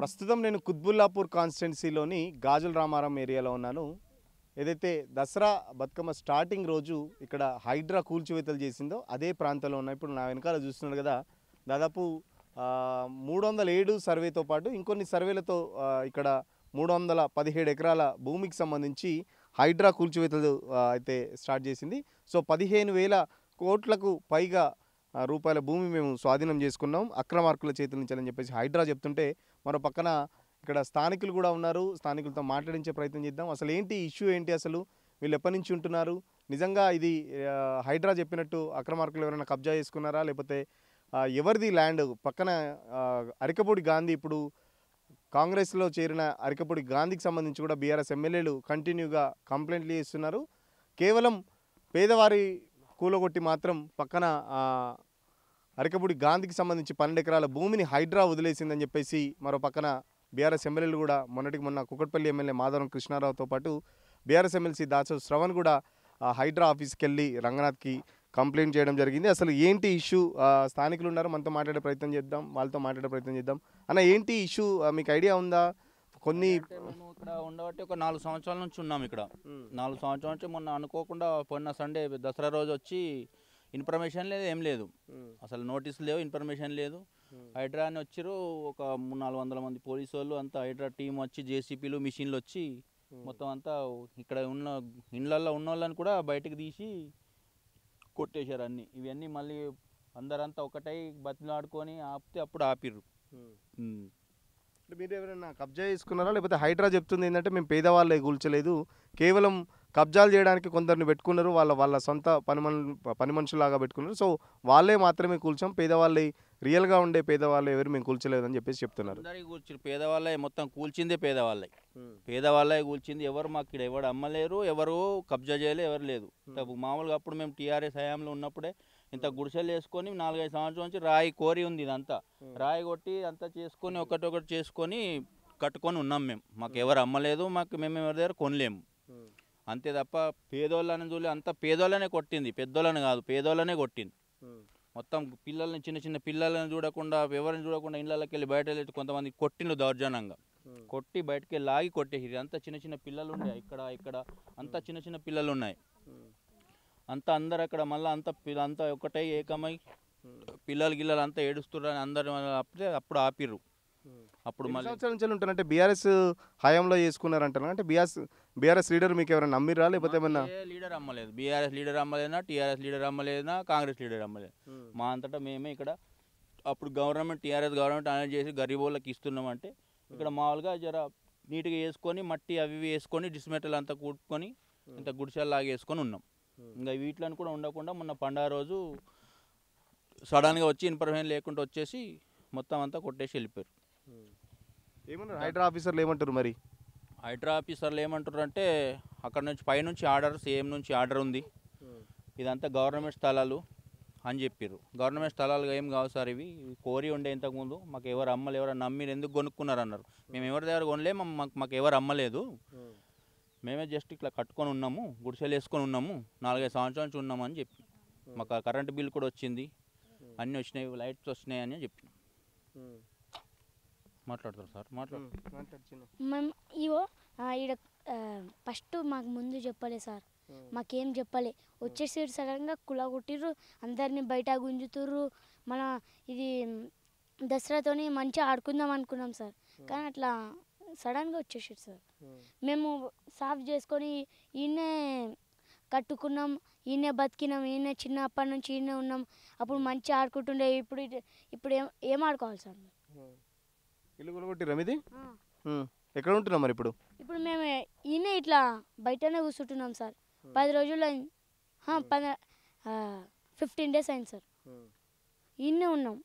ప్రస్తుతం నేను కుత్బుల్లాపూర్ కాన్స్టిట్యున్సీలోని గాజుల రామారం ఏరియాలో ఉన్నాను. ఏదైతే దసరా బతుకమ్మ స్టార్టింగ్ రోజు ఇక్కడ హైడ్రా కూల్చివేతలు చేసిందో అదే ప్రాంతంలో ఉన్న. ఇప్పుడు నా వెనకాల చూస్తున్నారు కదా, దాదాపు 307 సర్వేతో పాటు ఇంకొన్ని సర్వేలతో ఇక్కడ 317 ఎకరాల భూమికి సంబంధించి హైడ్రా కూల్చివేతలు అయితే స్టార్ట్ చేసింది. సో 15,000 కోట్లకు పైగా రూపాయల భూమి మేము స్వాధీనం చేసుకున్నాం అక్రమార్కుల చేతుల నుంచి అని చెప్పేసి హైడ్రా చెప్తుంటే, మరో పక్కన ఇక్కడ స్థానికులు కూడా ఉన్నారు. స్థానికులతో మాట్లాడించే ప్రయత్నం చేద్దాం. అసలు ఏంటి ఇష్యూ ఏంటి, అసలు వీళ్ళు ఎప్పటి నుంచి ఉంటున్నారు, నిజంగా ఇది హైడ్రా చెప్పినట్టు అక్రమార్కులు ఎవరైనా కబ్జా చేసుకున్నారా, లేకపోతే ఎవరిది ల్యాండ్? పక్కన అరికపూడి గాంధీ, ఇప్పుడు కాంగ్రెస్లో చేరిన అరికపూడి గాంధీకి సంబంధించి కూడా బీఆర్ఎస్ ఎమ్మెల్యేలు కంటిన్యూగా కంప్లైంట్లు చేస్తున్నారు. కేవలం పేదవారి కూలగొట్టి మాత్రం పక్కన అరికపూడి గాంధీకి సంబంధించి 12 ఎకరాల భూమిని హైడ్రా వదిలేసిందని చెప్పేసి మరో పక్కన బీఆర్ఎస్ ఎమ్మెల్యేలు కూడా మొన్నటికి మొన్న కుకట్పల్లి ఎమ్మెల్యే మాధవరం కృష్ణారావుతో పాటు బీఆర్ఎస్ ఎమ్మెల్సీ దాసరి శ్రవణ్ కూడా హైడ్రా ఆఫీస్కి వెళ్ళి రంగనాథ్కి కంప్లైంట్ చేయడం జరిగింది. అసలు ఏంటి ఇష్యూ? స్థానికులు ఉన్నారు, మనతో మాట్లాడే ప్రయత్నం చేద్దాం, వాళ్ళతో మాట్లాడే ప్రయత్నం చేద్దాం. అన్న, ఏంటి ఇష్యూ? మీకు ఐడియా ఉందా? కొన్ని మేము ఇక్కడ ఉండబట్టి ఒక 4 సంవత్సరాల నుంచి ఉన్నాం ఇక్కడ. 4 సంవత్సరాల నుంచి మొన్న అనుకోకుండా పోయిన సండే దసరా రోజు వచ్చి ఇన్ఫర్మేషన్ లేదు, ఏం లేదు, అసలు నోటీస్ లేవు, ఇన్ఫర్మేషన్ లేదు. హైడ్రా అని వచ్చారు, ఒక 300-400 మంది పోలీసు వాళ్ళు అంతా హైడ్రా టీం వచ్చి జేసీపీలు మిషన్లు వచ్చి మొత్తం అంతా ఇక్కడ ఉన్న ఇళ్ళల్లో ఉన్న వాళ్ళని కూడా బయటకు తీసి కొట్టేశారు అన్నీ. ఇవన్నీ మళ్ళీ అందరంతా ఒకటై బతిలాడుకొని ఆపితే అప్పుడు ఆపిర్రు. మీరు ఎవరైనా కబ్జా చేసుకున్నారా, లేకపోతే హైడ్రా చెప్తుంది ఏంటంటే మేము పేదవాళ్ళే కూల్చలేదు, కేవలం కబ్జాలు చేయడానికి కొందరిని పెట్టుకున్నారు, వాళ్ళ సొంత పని మనుషులాగా పెట్టుకున్నారు, సో వాళ్ళే మాత్రమే కూల్చాం, పేదవాళ్ళే రియల్గా ఉండే పేదవాళ్ళు ఎవరు మేము కూల్చలేదని చెప్పేసి చెప్తున్నారు. అందరికి కూల్చారు, పేదవాళ్ళే మొత్తం కూల్చిందే, పేదవాళ్ళే కూల్చింది. ఎవరు మాకు ఇక్కడ ఎవరు అమ్మలేరు, ఎవరు కబ్జా చేయలే, ఎవరు లేదు. మామూలుగా అప్పుడు మేము టీఆర్ఎస్ హయాంలో ఉన్నప్పుడే ఇంత గుడిసెలు వేసుకొని 4-5 సంవత్సరాల నుంచి రాయి కోరి ఉంది, ఇదంతా రాయి కొట్టి అంతా చేసుకొని ఒకటి చేసుకొని కట్టుకొని ఉన్నాం మేము. మాకు ఎవరు అమ్మలేదు, మేము ఎవరి దగ్గర కొనలేము, అంతే తప్ప పేదోళ్ళని చూడలే. అంతా పేదోళ్ళనే కొట్టింది, పెద్దోళ్ళని కాదు, పేదోళ్ళనే కొట్టింది. మొత్తం పిల్లల్ని, చిన్న పిల్లలని చూడకుండా, ఎవరిని చూడకుండా ఇళ్ళకి వెళ్ళి బయట వెళ్ళి కొంతమంది కొట్టిండు దౌర్జన్యంగా, కొట్టి బయటకి లాగి కొట్టేసి. అంతా చిన్న పిల్లలు ఉన్నాయి, ఇక్కడ అంతా చిన్న పిల్లలు ఉన్నాయి, అంతా అందరు అక్కడ మళ్ళీ అంతా ఒకటై ఏకమై పిల్లలు అంతా ఏడుస్తుర్రని అందరు అప్పుడు ఆపిర్రు. అప్పుడు మళ్ళీ సంవత్సరాల నుంచి ఉంటారంటే బీఆర్ఎస్ హయాంలో చేసుకున్నారంటారు. అంటే బీఆర్ఎస్ లీడర్ మీకు ఎవరైనా నమ్మిరా, లేకపోతే ఏమన్నా? లీడర్ అమ్మలేదు, బీఆర్ఎస్ లీడర్ అమ్మలేదా, టీఆర్ఎస్ లీడర్ అమ్మలేదా, కాంగ్రెస్ లీడర్ అమ్మలేదు. మా అంతటా మేమే ఇక్కడ అప్పుడు టీఆర్ఎస్ గవర్నమెంట్ అనేది చేసి గరీబోళ్ళకి ఇస్తున్నామంటే ఇక్కడ మామూలుగా జర నీట్గా వేసుకొని మట్టి అవి వేసుకొని డిస్మెటల్ అంతా కూట్టుకొని ఇంత గుడిసెల్లాగా వేసుకొని ఉన్నాం. ఇంకా వీటిని కూడా ఉండకుండా మొన్న పండుగ రోజు సడన్గా వచ్చి ఇన్ఫర్మేషన్ లేకుండా వచ్చేసి మొత్తం అంతా కొట్టేసి వెళ్ళిపోయారు. ఏమన్నారు హైడ్రా ఆఫీసర్లు? ఏమంటారు మరి? హైడ్రా ఆఫీసర్లు ఏమంటారు అంటే, అక్కడ నుంచి పైనుంచి ఆర్డర్, సీఎం నుంచి ఆర్డర్ ఉంది, ఇదంతా గవర్నమెంట్ స్థలాలు అని చెప్పారు. గవర్నమెంట్ స్థలాలుగా ఏం కావు సార్, ఇవి కోరి ఉండే ఇంతకుముందు, మాకు ఎవరు అమ్మలు, ఎవరు నమ్మి ఎందుకు కొనుక్కున్నారు అన్నారు. మేము ఎవరి దగ్గర కొనలేము, మాకు ఎవరు అమ్మలేదు, మేమే జస్ట్ ఇట్లా కట్టుకొని ఉన్నాము, గుడిసెలు వేసుకొని ఉన్నాము, 4-5 సంవత్సరాల నుంచి ఉన్నాము అని చెప్పి. మాకు కరెంటు బిల్ కూడా వచ్చింది, అన్నీ వచ్చినాయి, లైట్స్ వచ్చినాయి అని చెప్పి మాట్లాడతారు సార్. మేము ఇవో ఇక్కడ ఫస్ట్ మాకు ముందు చెప్పలే సార్, మాకేం చెప్పలే, వచ్చేసి సడన్గా కులగొట్టిర్రు, అందరినీ బయట గుంజుతుర్రు. మన ఇది దసరాతోని మంచిగా ఆడుకుందాం అనుకున్నాం సార్, కానీ అట్లా సడన్గా వచ్చేసారు సార్. మేము సాఫ్ చేసుకొని ఈయనే కట్టుకున్నాం, ఈయనే బతికినాం, ఈయనే చిన్నప్పటి నుంచి ఈయనే ఉన్నాం, అప్పుడు మంచిగా ఆడుకుంటుండే. ఇప్పుడు ఏం ఆడుకోవాలి సార్? ఇల్లు కొనుగొట్టిరా మీది? ఎక్కడ ఉంటున్నాం మరి ఇప్పుడు? ఇప్పుడు మేము ఈయనే ఇట్లా బయటనే కూర్చుంటున్నాం సార్. 10 రోజులు 15 డేస్ అయింది సార్, ఈయనే ఉన్నాం.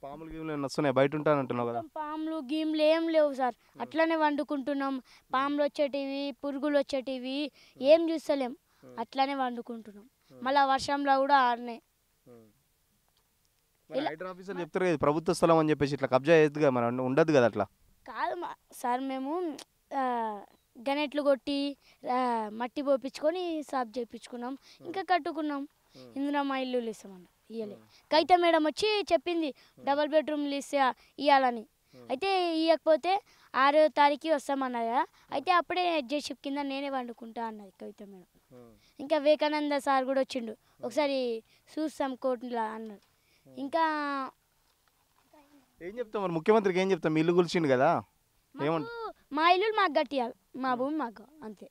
పాములు గీములు వస్తున్నాయి, బయట ఉంటానంటున్నావు కదా? పాములు గీములు ఏం లేవు సార్, అట్లనే వండుకుంటున్నాం. పాములు వచ్చేటివి, పురుగులు వచ్చేటివి ఏం చూస్తలేం, అట్లనే వండుకుంటున్నాం. మళ్ళీ వర్షంలో కూడా ఆడనే. హైడ్రా ఆఫీసర్లు చెప్తారు కదా ప్రభుత్వ స్థలం అని చెప్పేసి, ఇట్లా కబ్జా చేయొద్దుగా, మరి ఉండదు కదా అట్లా? కాదు సార్, మేము గనెట్లు కొట్టి మట్టి పోపించుకొని సాఫ్ చేయించుకున్నాం, ఇంకా కట్టుకున్నాం. ఇందిరమ్మ ఇల్లు ఇస్తామన్న ఇయ్యలే. కవిత మేడం వచ్చి చెప్పింది డబల్ బెడ్రూమ్లు ఇవ్వాలని, అయితే ఇవ్వకపోతే 6వ తారీఖు వస్తామన్నది కదా. అయితే అప్పుడే జేసీబీ కింద నేనే వండుకుంటా అన్నది కవిత మేడం. ఇంకా వివేకానంద సార్ కూడా వచ్చిండు, ఒకసారి చూస్తాం కోర్టులో అన్నాడు. ఇంకా ఏం చెప్తాం మరి ముఖ్యమంత్రికి ఏం చెప్తాం? మీ ఇల్లు కూల్చిండు కదా, మాకు మా ఇల్లు మాకు కట్టియాలి, మా భూమి మాకు కావాలి అంతే.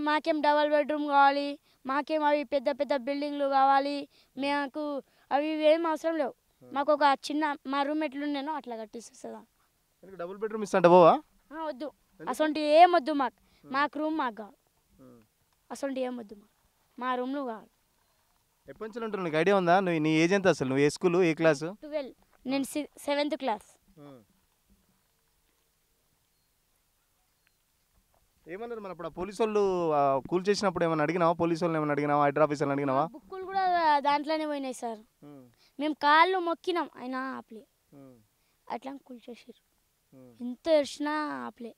మాకేం డబల్ బెడ్రూమ్ కావాలి, మాకేం అవి పెద్ద పెద్ద బిల్డింగ్లు కావాలి, మాకు అవి ఏం అవసరం లేవు. మాకు ఒక చిన్న మా రూమ్ ఎట్లుండేనో అట్లా కట్టిస్తుందా. డబుల్ బెడ్రూమ్ ఇస్తా పోవా? వద్దు, అసొంటి ఏం వద్దు మాకు రూమ్ మాకు కావాలి. అసొంటి ఏం వద్దు మా రూమ్లు కావాలి. ఎప్పటి నుంచి ఉంటున్నావు? నీకు ఐడియా ఉందా? నువ్వు నీ ఏజ్ ఎంత అసలు? నువ్వు ఏ స్కూల్, ఏ క్లాసు? 12, నేను 7th క్లాస్. ఏమన్నారు మరి అప్పుడు పోలీసు వాళ్ళు కూల్ చేసినప్పుడు? ఏమైనా అడిగినావా? పోలీసు వాళ్ళని ఏమైనా అడిగినావా? హైడ్రా ఆఫీసర్ని అడిగినావా? బుక్కులు కూడా దాంట్లోనే పోయినాయి సార్. మేము కాళ్ళు మొక్కినాం అయినా ఆపలే, అట్లా కూల్చేసారు. ఎంత వచ్చినా ఆపలే,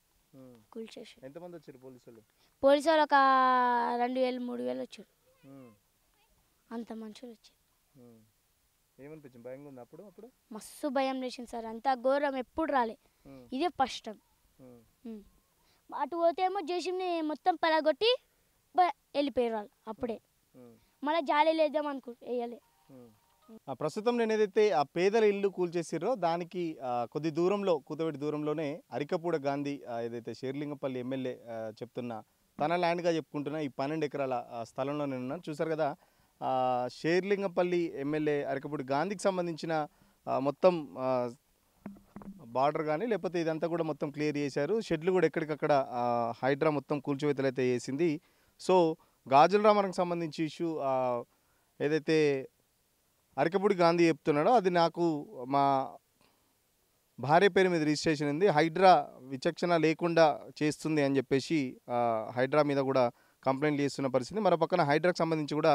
కూల్చేసారు. ఎంతమంది వచ్చారు పోలీసు వాళ్ళు? పోలీసు వాళ్ళు ఒక 2000 3000 వచ్చారు. అంత మనుషులు వచ్చారు. ఏమనిపించింది? భయంగా ఉంది అప్పుడు? అప్పుడు మస్తు భయం లేచింది సార్, అంత ఘోరం ఎప్పుడు రాలే, ఇదే ఫస్ట్ టైం. అటు పోతే ఏమో జేసీబీని మొత్తం పలగొట్టి వెళ్ళిపోయారు వాళ్ళు అప్పుడే. మళ్ళీ జాలి లేద్దాం వేయలే. ప్రస్తుతం నేను ఏదైతే ఆ పేదల ఇల్లు కూల్చేసిరో దానికి కొద్ది దూరంలో, కూతవేటి దూరంలోనే అరికపూడ గాంధీ ఏదైతే షేర్లింగంపల్లి ఎమ్మెల్యే చెప్తున్న తన ల్యాండ్గా చెప్పుకుంటున్న ఈ 12 ఎకరాల స్థలంలో నేను ఉన్నాను. చూసారు కదా, షేర్లింగంపల్లి ఎమ్మెల్యే అరికపూడి గాంధీకి సంబంధించిన మొత్తం బార్డర్ కానీ లేకపోతే ఇదంతా కూడా మొత్తం క్లియర్ చేశారు. షెడ్లు కూడా ఎక్కడికక్కడ హైడ్రా మొత్తం కూల్చివేతలు అయితే వేసింది. సో గాజుల రామారంకి సంబంధించి ఇష్యూ ఏదైతే అరికపూడి గాంధీ చెప్తున్నాడో అది నాకు మా భార్య పేరు మీద రిజిస్ట్రేషన్ ఉంది, హైడ్రా విచక్షణ లేకుండా చేస్తుంది అని చెప్పేసి హైడ్రా మీద కూడా కంప్లైంట్ చేస్తున్న పరిస్థితి. మరో పక్కన హైడ్రాకి సంబంధించి కూడా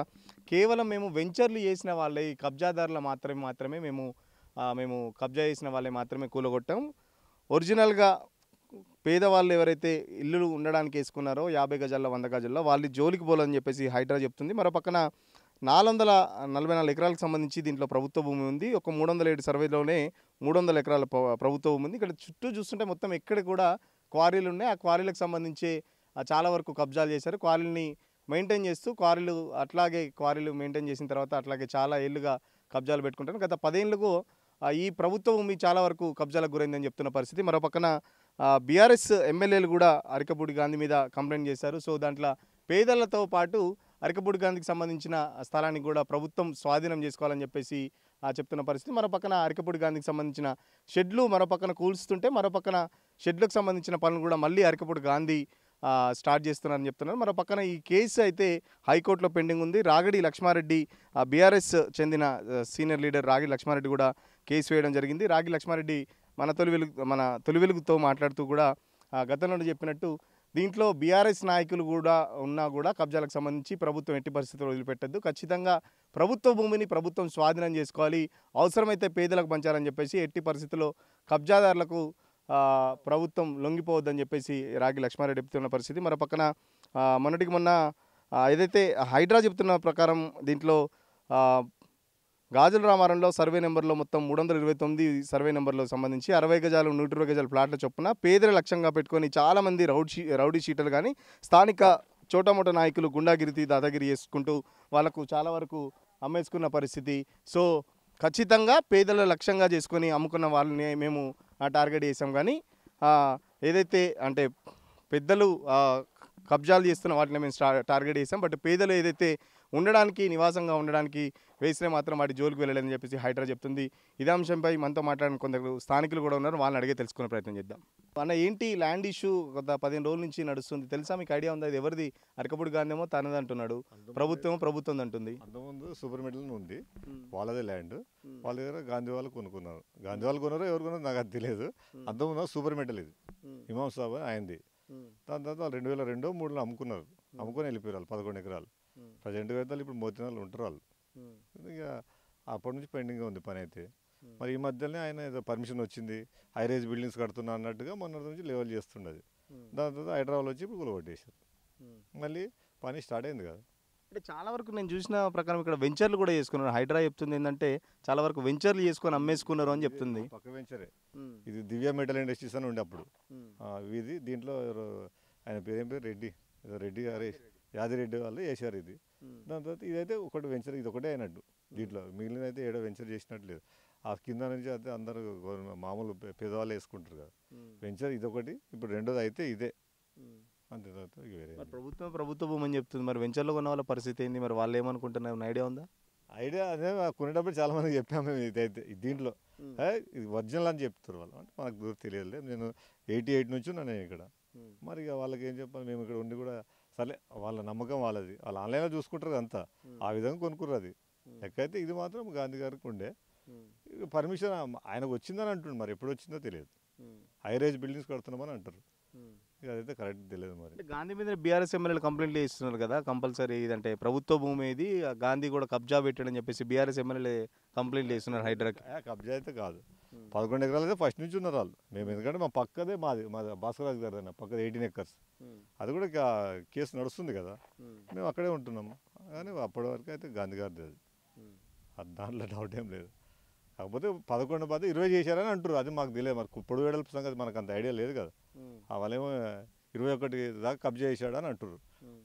కేవలం మేము వెంచర్లు చేసిన వాళ్ళే, కబ్జాదారుల మాత్రమే మేము కబ్జా చేసిన వాళ్ళే మాత్రమే కూలగొట్టాం. ఒరిజినల్గా పేదవాళ్ళు ఎవరైతే ఇల్లు ఉండడానికి వేసుకున్నారో 50 గజాల్లో 100 గజాల్లో వాళ్ళు జోలికి పోలని చెప్పేసి హైడ్రా చెప్తుంది. మరో పక్కన 444 ఎకరాలకు సంబంధించి దీంట్లో ప్రభుత్వ భూమి ఉంది. ఒక 307 సర్వేలోనే 300 ఎకరాల ప్రభుత్వ భూమి ఉంది. ఇక్కడ చుట్టూ చూస్తుంటే మొత్తం ఎక్కడ కూడా క్వారీలు ఉన్నాయి. ఆ క్వారీలకు సంబంధించి చాలా వరకు కబ్జాలు చేశారు. క్వారీలని మెయింటైన్ చేస్తూ క్వారీలు మెయింటైన్ చేసిన తర్వాత అట్లాగే చాలా ఏళ్ళుగా కబ్జాలు పెట్టుకుంటారు. గత 10 ఏళ్ళకు ఈ ప్రభుత్వ భూమి చాలా వరకు కబ్జాలకు గురైందని చెప్తున్న పరిస్థితి. మరో పక్కన బీఆర్ఎస్ ఎమ్మెల్యేలు కూడా అరికపూడి గాంధీ మీద కంప్లైంట్ చేశారు. సో దాంట్లో పేదలతో పాటు అరికపూడి గాంధీకి సంబంధించిన స్థలానికి కూడా ప్రభుత్వం స్వాధీనం చేసుకోవాలని చెప్పేసి చెప్తున్న పరిస్థితి. మరో పక్కన అరికపూడి గాంధీకి సంబంధించిన షెడ్లు మరో పక్కన కూల్స్తుంటే మరో పక్కన షెడ్లకు సంబంధించిన పనులు కూడా మళ్ళీ అరికపూడి గాంధీ స్టార్ట్ చేస్తున్నారని చెప్తున్నారు. మరో పక్కన ఈ కేసు అయితే హైకోర్టులో పెండింగ్ ఉంది. రాగిడి లక్ష్మారెడ్డి బీఆర్ఎస్ చెందిన సీనియర్ లీడర్ రాగిడి లక్ష్మారెడ్డి కూడా కేసు వేయడం జరిగింది. రాగిడి లక్ష్మారెడ్డి మన తొలి వెలుగుతో మాట్లాడుతూ కూడా గతంలో చెప్పినట్టు దీంట్లో బీఆర్ఎస్ నాయకులు కూడా ఉన్నా కూడా కబ్జాలకు సంబంధించి ప్రభుత్వం ఎట్టి పరిస్థితుల్లో వదిలిపెట్టద్దు, ఖచ్చితంగా ప్రభుత్వ భూమిని ప్రభుత్వం స్వాధీనం చేసుకోవాలి, అవసరమైతే పేదలకు పంచాలని చెప్పేసి ఎట్టి పరిస్థితుల్లో కబ్జాదారులకు ప్రభుత్వం లొంగిపోవద్దని చెప్పేసి రాగి లక్ష్మారెడ్డి చెప్తున్న పరిస్థితి. మరో పక్కన మొన్న ఏదైతే హైడ్రా చెప్తున్న ప్రకారం దీంట్లో గాజుల రామారంలో సర్వే నెంబర్లో మొత్తం 329 సర్వే నెంబర్లో సంబంధించి 60 గజాలు 120 గజాల ప్లాట్ల చొప్పున పేదల లక్ష్యంగా పెట్టుకొని చాలామంది రౌడీ షీటర్లు కానీ స్థానిక చోటామోటా నాయకులు గుండాగిరి దాదాగిరి చేసుకుంటూ వాళ్ళకు చాలా వరకు అమ్మేసుకున్న పరిస్థితి. సో ఖచ్చితంగా పేదల లక్ష్యంగా చేసుకొని అమ్ముకున్న వాళ్ళని మేము టార్గెట్ చేసాం. కానీ ఏదైతే అంటే పెద్దలు కబ్జాలు చేస్తున్న వాటిని మేము టార్గెట్ చేసాం. బట్ పేదలు ఏదైతే ఉండడానికి నివాసంగా ఉండడానికి వేసినా మాత్రం వాటి జోలికి వెళ్ళలేదని చెప్పేసి హైడ్రా చెప్తుంది. ఇదే అంశంపై మనతో మాట్లాడిన కొందరు స్థానికులు కూడా ఉన్నారు, వాళ్ళని అడిగే తెలుసుకునే ప్రయత్నం చేద్దాం. అన్న ఏంటి ల్యాండ్ ఇష్యూ గత 15 రోజుల నుంచి నడుస్తుంది, తెలుసా మీకు? ఐడియా ఉందా? ఇది ఎవరిది? అరికపూడి గాంధీ ఏమో తనది అంటున్నాడు, ప్రభుత్వం అంటుంది. అంతకుముందు సూపర్ మిడిల్ ఉంది, వాళ్ళదే ల్యాండ్, వాళ్ళ దగ్గర గాంధీ వాళ్ళు కొనుక్కున్నారు. గాంధీ వాళ్ళు కొన్నారో ఎవరు కొన్నారో నాకు అది తెలియదు. అంతకుముందు సూపర్ మిడిల్ ఇది ఇమాం సాబ్ ఆయనది. దాని తర్వాత 2002-03లో అమ్ముకొని వెళ్ళిపోయారు 11 ఎకరాలు. ప్రజెంట్గా అయితే ఇప్పుడు మోతినాలు ఉంటారు వాళ్ళు. ఇక అప్పటి నుంచి పెండింగ్ ఉంది పని అయితే. మరి ఈ మధ్యలోనే ఆయన ఏదో పర్మిషన్ వచ్చింది, హైరేజ్ బిల్డింగ్స్ కడుతున్నా అన్నట్టుగా మొన్న నుంచి లెవెల్ చేస్తుండేది. దాని తర్వాత హైదరాబాద్ వచ్చి ఇప్పుడు కూలగొట్టేశారు. మళ్ళీ పని స్టార్ట్ అయింది కదా. అంటే చాలా వరకు నేను చూసిన ప్రకారం ఇక్కడ వెంచర్లు కూడా చేసుకున్నారు. హైడ్రా చెప్తుంది ఏంటంటే చాలా వరకు వెంచర్లు చేసుకొని అమ్మేసుకున్నారు అని చెప్తుంది. పక్క వెంచరే ఇది దివ్య మెటల్ ఇండస్ట్రీస్ అని ఉండే అప్పుడు ఇది దీంట్లో ఆయన పేరు ఏం పేరు రెడ్డి ఏదో రెడ్డి గారు యాదిరెడ్డి వాళ్ళు వేసారు ఇది. దాని తర్వాత ఇదైతే ఒకటి వెంచర్ ఇది ఒకటే అయినట్టు దీంట్లో మిగిలిన అయితే ఏడో వెంచర్ చేసినట్టు లేదు. ఆ కింద నుంచి అయితే అందరూ మామూలు పేదవాళ్ళు వేసుకుంటారు కదా వెంచర్ ఇదొకటి. ఇప్పుడు రెండోది అయితే ఇదే అంతే. తర్వాత వేరే ప్రభుత్వ భూమి అని చెప్తుంది. మరి వెంచర్లో కొన్న వాళ్ళ పరిస్థితి ఏంది? మరి వాళ్ళు ఏమనుకుంటున్నారు? ఐడియా ఉందా? ఐడియా అదే కొనేటప్పుడు చాలా మంది చెప్పాము మేము ఇదైతే దీంట్లో ఇది ఒరిజినల్ అని చెప్తారు వాళ్ళు. అంటే మనకు దూరం తెలియదు. నేను 88 నుంచి ఉన్నాను ఇక్కడ. మరి ఇక వాళ్ళకి ఏం చెప్పాలి, మేము ఇక్కడ ఉండి కూడా సరే వాళ్ళ నమ్మకం వాళ్ళది, వాళ్ళు ఆన్లైన్లో చూసుకుంటారు అంతా ఆ విధంగా కొనుక్కుర్రు. అది ఎక్కడైతే ఇది మాత్రం గాంధీ గారికి ఉండే పర్మిషన్ ఆయనకు వచ్చిందని అంటుండు. మరి ఎప్పుడు వచ్చిందో తెలియదు. హై రేంజ్ బిల్డింగ్స్ కడుతున్నామని అంటారు. ఇక అదైతే కరెక్ట్ తెలియదు. మరి గాంధీ మీద బీఆర్ఎస్ ఎమ్మెల్యేలు కంప్లైంట్లు ఇస్తున్నారు కదా కంపల్సరీ ఇదంటే ప్రభుత్వ భూమి ఇది గాంధీ కూడా కబ్జా పెట్టాడని చెప్పేసి బీఆర్ఎస్ ఎమ్మెల్యేలు కంప్లైంట్లు ఇస్తున్నారు హైడ్రాకి. కబ్జా అయితే కాదు, 11 ఎకరాలు అయితే ఫస్ట్ నుంచి ఉన్నారు వాళ్ళు. మేము ఎందుకంటే మా పక్కదే మాది భాస్కరరాజు గారు అన్న పక్కదే 18 acres. అది కూడా కేసు నడుస్తుంది కదా, మేము అక్కడే ఉంటున్నాము. కానీ అప్పటి వరకు అయితే గాంధీ గారిది అది దాంట్లో డౌట్ ఏం లేదు. కాకపోతే 11 బాధ 20 చేశారని అంటారు. అది మాకు తెలియదు. మరి పొడుగు వెడల్పు సంగతి మనకు అంత ఐడియా లేదు కదా. వాళ్ళేమో 21 దాకా కబ్జా చేశాడని అంటారు.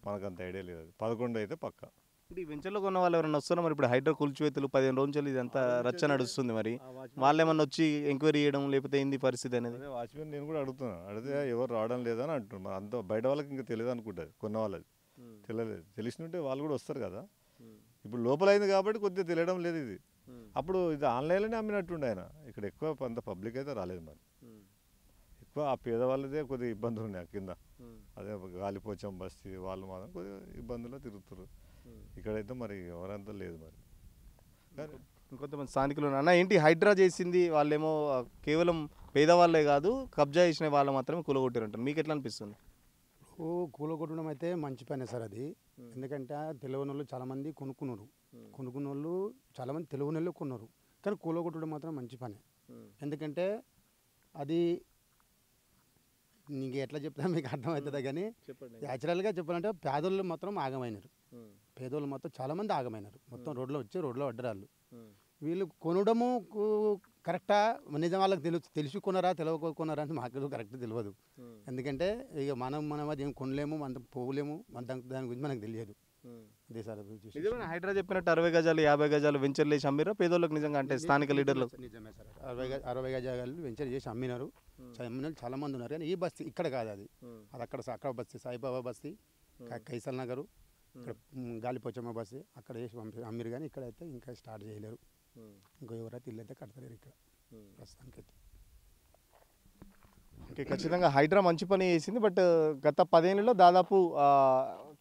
మనకు అంత ఐడియా లేదు. 11 అయితే పక్క. ఇప్పుడు ఈ వెంచర్లో కొన్న వాళ్ళు ఎవరైనా వస్తున్నారు? మరి ఇప్పుడు హైడ్రా కూల్చివేతలు 15 రోజులు ఇదంతా రచ్చ నడుస్తుంది. మరి వాళ్ళు ఏమన్నా వచ్చి ఎంక్వైరీ చేయడం లేకపోతే ఏంది పరిస్థితి అనేది? వాచ్మెన్ నేను కూడా అడుగుతున్నాను. అడిగితే ఎవరు రావడం లేదని అంటున్నారు. మరి అంత బయట వాళ్ళకి ఇంకా తెలియదు అనుకుంటుంది. కొన్న వాళ్ళది తెలియలేదు. తెలిసినట్టే వాళ్ళు కూడా వస్తారు కదా. ఇప్పుడు లోపల అయింది కాబట్టి కొద్దిగా తెలియడం లేదు. ఇది అప్పుడు ఇది ఆన్లైన్లోనే అమ్మినట్టుండే ఆయన. ఇక్కడ ఎక్కువ అంత పబ్లిక్ అయితే రాలేదు. మరి ఎక్కువ ఆ పేదవాళ్ళదే కొద్దిగా ఇబ్బందులు ఉన్నాయి కింద. అదే గాలిపోచం బస్తీ వాళ్ళు మాత్రం కొద్దిగా ఇబ్బందుల్లో తిరుగుతారు. ఇక్కడైతే మరి ఎవరంతా లేదు. మరి ఇంకొంతమంది స్థానికులు అన్న ఏంటి హైడ్రా చేసింది వాళ్ళేమో కేవలం పేదవాళ్ళే కాదు కబ్జా చేసిన వాళ్ళు మాత్రమే కూలగొట్టారు అంటారు. మీకు ఎట్లా అనిపిస్తుంది? కూలగొట్టడం అయితే మంచి పనే సార్ అది. ఎందుకంటే తెలియని వాళ్ళు చాలామంది కొనుక్కున్న వాళ్ళు చాలామంది తెలియని వాళ్ళు కొన్నారు. కానీ కూలగొట్టడం మాత్రం మంచి పనే. ఎందుకంటే అది నీకు ఎట్లా చెప్తా మీకు అర్థమవుతుందా, కానీ న్యాచురల్గా చెప్పాలంటే పేదోళ్ళు మాత్రం ఆగమైనారు. పేదోళ్ళు మాత్రం చాలామంది ఆగమైనారు. మొత్తం రోడ్లో అడ్డరాళ్ళు. వీళ్ళు కొనడము కరెక్టా నిజం వాళ్ళకి తెలిసి కొనరా తెలియకొన్నారా అని మాకు కరెక్ట్ తెలియదు. ఎందుకంటే ఇక మనం అది ఏం కొనలేము, మనం పోలేము, దాని గురించి మనకు తెలియదు. అదే సార్ హైడ్రా చెప్పినట్టు 60 గజాలు 50 గజాలు వెంచర్లు వేసి అమ్మిరా పేదోళ్ళకి నిజంగా అంటే స్థానిక లీడర్లు? నిజమే సార్, 60 గజాలు వెంచర్ చేసి అమ్మినారు. చాలా మంది ఉన్నారు. కానీ ఈ బస్తీ ఇక్కడ కాదు, అది అక్కడ బస్తీ సాయిబాబా బస్తీ, కైసల్ నగరు, ఇక్కడ గాలిపోచమ్మ బస్తీ అక్కడ చేసి అమ్మిరు. కానీ ఇక్కడైతే ఇంకా స్టార్ట్ చేయలేరు. ఇంకో ఎవరైతే ఇల్లు అయితే కడతలేరు ఇక్కడ ప్రస్తుతానికైతే. ఓకే, ఖచ్చితంగా హైడ్రా మంచి పని చేసింది. బట్ గత 10 ఏళ్ళలో దాదాపు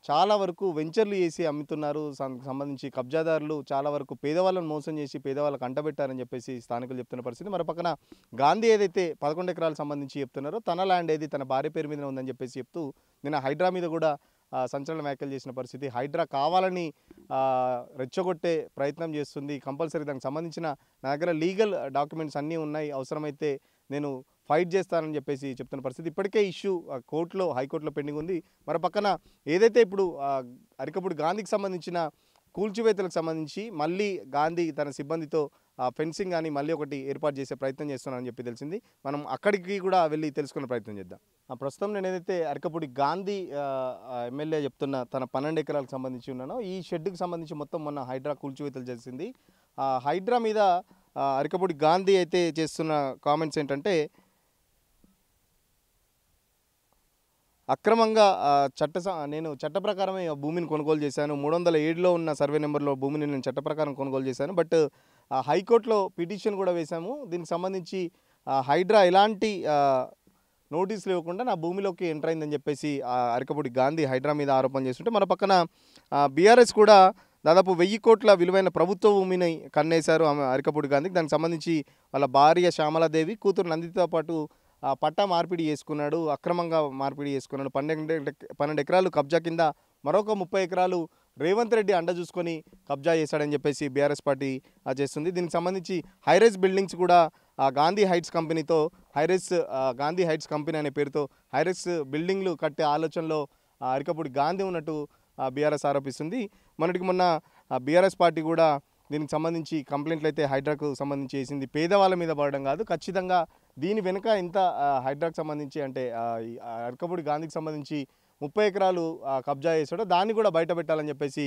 చాలా వరకు వెంచర్లు చేసి అమ్ముతున్నారు. సంబంధించి కబ్జాదారులు చాలా వరకు పేదవాళ్ళను మోసం చేసి పేదవాళ్ళకు అంటబెట్టారని చెప్పేసి స్థానికులు చెప్తున్న పరిస్థితి. మరో పక్కన గాంధీ ఏదైతే 11 ఎకరాలకు సంబంధించి చెప్తున్నారో తన ల్యాండ్ ఏది తన భార్య పేరు మీద ఉందని చెప్పేసి చెప్తూ నిన్న హైడ్రా మీద కూడా సంచలన వ్యాఖ్యలు చేసిన పరిస్థితి. హైడ్రా కావాలని రెచ్చగొట్టే ప్రయత్నం చేస్తుంది. కంపల్సరీ దానికి సంబంధించిన నా దగ్గర లీగల్ డాక్యుమెంట్స్ అన్నీ ఉన్నాయి, అవసరమైతే నేను ఫైట్ చేస్తానని చెప్పేసి చెప్తున్న పరిస్థితి. ఇప్పటికే ఇష్యూ హైకోర్టులో పెండింగ్ ఉంది. మరో పక్కన ఏదైతే ఇప్పుడు అరికపూడి గాంధీకి సంబంధించిన కూల్చివేతలకు సంబంధించి మళ్ళీ గాంధీ తన సిబ్బందితో ఫెన్సింగ్ కానీ మళ్ళీ ఒకటి ఏర్పాటు చేసే ప్రయత్నం చేస్తున్నానని చెప్పి తెలిసింది. మనం అక్కడికి కూడా వెళ్ళి తెలుసుకునే ప్రయత్నం చేద్దాం. ప్రస్తుతం నేను ఏదైతే అరికపూడి గాంధీ ఎమ్మెల్యే చెప్తున్న తన 12 ఎకరాలకు సంబంధించి ఉన్నానో ఈ షెడ్కి సంబంధించి మొత్తం మొన్న హైడ్రా కూల్చివేతలు చేసింది. హైడ్రా మీద అరికపూడి గాంధీ అయితే చేస్తున్న కామెంట్స్ ఏంటంటే అక్రమంగా నేను చట్ట ప్రకారమే భూమిని కొనుగోలు చేశాను, 307లో ఉన్న సర్వే నెంబర్లో భూమిని నేను చట్ట ప్రకారం కొనుగోలు చేశాను. బట్ హైకోర్టులో పిటిషన్ కూడా వేశాము. దీనికి సంబంధించి హైడ్రా ఎలాంటి నోటీసులు ఇవ్వకుండా నా భూమిలోకి ఎంటర్ అయిందని చెప్పేసి అరికపూడి గాంధీ హైడ్రా మీద ఆరోపణ చేస్తుంటే మన పక్కన బీఆర్ఎస్ కూడా దాదాపు 1000 కోట్ల విలువైన ప్రభుత్వ భూమిని కన్నేశారు అరికపూడి గాంధీకి. దానికి సంబంధించి వాళ్ళ భార్య శ్యామలాదేవి కూతురు నందితో పాటు పట్టా మార్పిడి చేసుకున్నాడు, అక్రమంగా మార్పిడి చేసుకున్నాడు. 12 ఎకరాలు కబ్జా కింద మరొక 30 ఎకరాలు రేవంత్ రెడ్డి అండ చూసుకొని కబ్జా చేశాడని చెప్పేసి బీఆర్ఎస్ పార్టీ చేస్తుంది. దీనికి సంబంధించి హైరైజ్ బిల్డింగ్స్ కూడా గాంధీ హైట్స్ కంపెనీతో గాంధీ హైట్స్ కంపెనీ అనే పేరుతో హైరైజ్ బిల్డింగ్లు కట్టే ఆలోచనలో అరికపూడి గాంధీ ఉన్నట్టు బీఆర్ఎస్ ఆరోపిస్తుంది. మొన్నటికి మొన్న బీఆర్ఎస్ పార్టీ కూడా దీనికి సంబంధించి కంప్లైంట్లు అయితే హైడ్రాకు సంబంధించి చేసింది. పేదవాళ్ళ మీద పడడం కాదు, ఖచ్చితంగా దీని వెనుక ఇంత హైడ్రాకు సంబంధించి అంటే ఈ అరకపూడి గాంధీకి సంబంధించి 30 ఎకరాలు కబ్జా చేసాడో దాన్ని కూడా బయట పెట్టాలని చెప్పేసి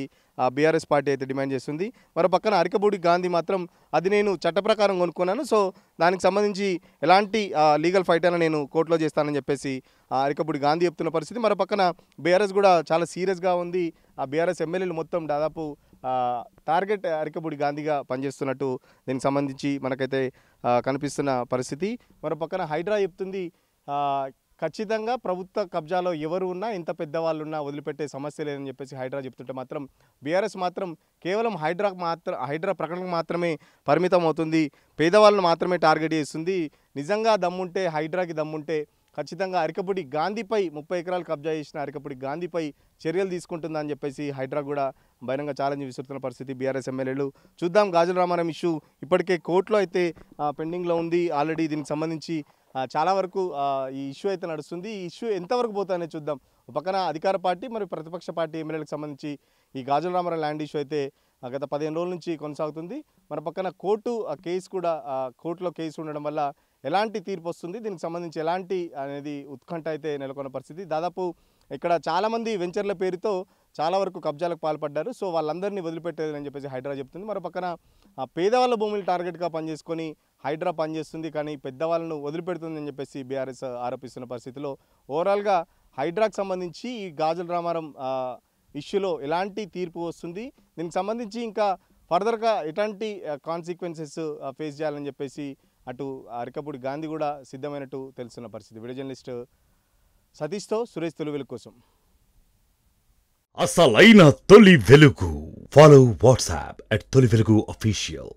బీఆర్ఎస్ పార్టీ అయితే డిమాండ్ చేస్తుంది. మరో పక్కన అరకపూడి గాంధీ మాత్రం అది నేను చట్ట ప్రకారం కొనుక్కున్నాను, సో దానికి సంబంధించి ఎలాంటి లీగల్ ఫైట్ అయినా నేను కోర్టులో చేస్తానని చెప్పేసి అరకపూడి గాంధీ చెప్తున్న పరిస్థితి. మరో పక్కన బీఆర్ఎస్ కూడా చాలా సీరియస్గా ఉంది. ఆ బీఆర్ఎస్ ఎమ్మెల్యేలు మొత్తం దాదాపు టార్గెట్ అరకపూడి గాంధీగా పనిచేస్తున్నట్టు దీనికి సంబంధించి మనకైతే కనిపిస్తున్న పరిస్థితి. మరో పక్కన హైడ్రా చెప్తుంది ఖచ్చితంగా ప్రభుత్వ కబ్జాలో ఎవరు ఉన్నా ఎంత పెద్దవాళ్ళు ఉన్నా వదిలిపెట్టే సమస్య లేదని చెప్పేసి హైడ్రా చెప్తుంటే మాత్రం బీఆర్ఎస్ మాత్రం కేవలం హైడ్రా ప్రకటనకు మాత్రమే పరిమితం అవుతుంది, పేదవాళ్ళను మాత్రమే టార్గెట్ చేస్తుంది. నిజంగా దమ్ముంటే హైడ్రాకి దమ్ముంటే ఖచ్చితంగా అరకపూడి గాంధీపై 30 ఎకరాలు కబ్జా చేసిన అరకపూడి గాంధీపై చర్యలు తీసుకుంటుందని చెప్పేసి హైడ్రా కూడా బహిరంగ ఛాలెంజ్ విసురుతున్న పరిస్థితి బీఆర్ఎస్ ఎమ్మెల్యేలు. చూద్దాం, గాజుల రామారం ఇష్యూ ఇప్పటికే కోర్టులో అయితే పెండింగ్లో ఉంది. ఆల్రెడీ దీనికి సంబంధించి చాలా వరకు ఈ ఇష్యూ అయితే నడుస్తుంది. ఈ ఇష్యూ ఎంతవరకు పోతుందనే చూద్దాం. పక్కన అధికార పార్టీ మరియు ప్రతిపక్ష పార్టీ ఎమ్మెల్యేలకు సంబంధించి ఈ గాజుల రామారం ల్యాండ్ ఇష్యూ అయితే గత 15 రోజుల నుంచి కొనసాగుతుంది. మన పక్కన కేసు కూడా కోర్టులో కేసు ఉండడం వల్ల ఎలాంటి తీర్పు వస్తుంది, దీనికి సంబంధించి ఎలాంటి అనేది ఉత్కంఠ అయితే నెలకొన్న పరిస్థితి. దాదాపు ఇక్కడ చాలామంది వెంచర్ల పేరుతో చాలా వరకు కబ్జాలకు పాల్పడ్డారు, సో వాళ్ళందరినీ వదిలిపెట్టేదని చెప్పేసి హైడ్రా చెప్తుంది. మరో పక్కన పేదవాళ్ళ భూములు టార్గెట్గా పనిచేసుకొని హైడ్రా పనిచేస్తుంది, కానీ పెద్దవాళ్ళను వదిలిపెడుతుందని చెప్పేసి బీఆర్ఎస్ ఆరోపిస్తున్న పరిస్థితిలో ఓవరాల్గా హైడ్రాకు సంబంధించి ఈ గాజుల రామారం ఇష్యూలో ఎలాంటి తీర్పు వస్తుంది, దీనికి సంబంధించి ఇంకా ఫర్దర్గా ఎలాంటి కాన్సిక్వెన్సెస్ ఫేస్ చేయాలని చెప్పేసి అటు అరకపూడి గాంధీ కూడా సిద్ధమైనట్టు తెలుస్తున్న పరిస్థితి. వీడియో జర్నలిస్ట్ సతీష్తో సురేష్, తొలి వెలుగు కోసం. అసలైన తొలి వెలుగు. ఫాలో వాట్సాప్ @తొలి వెలుగు official.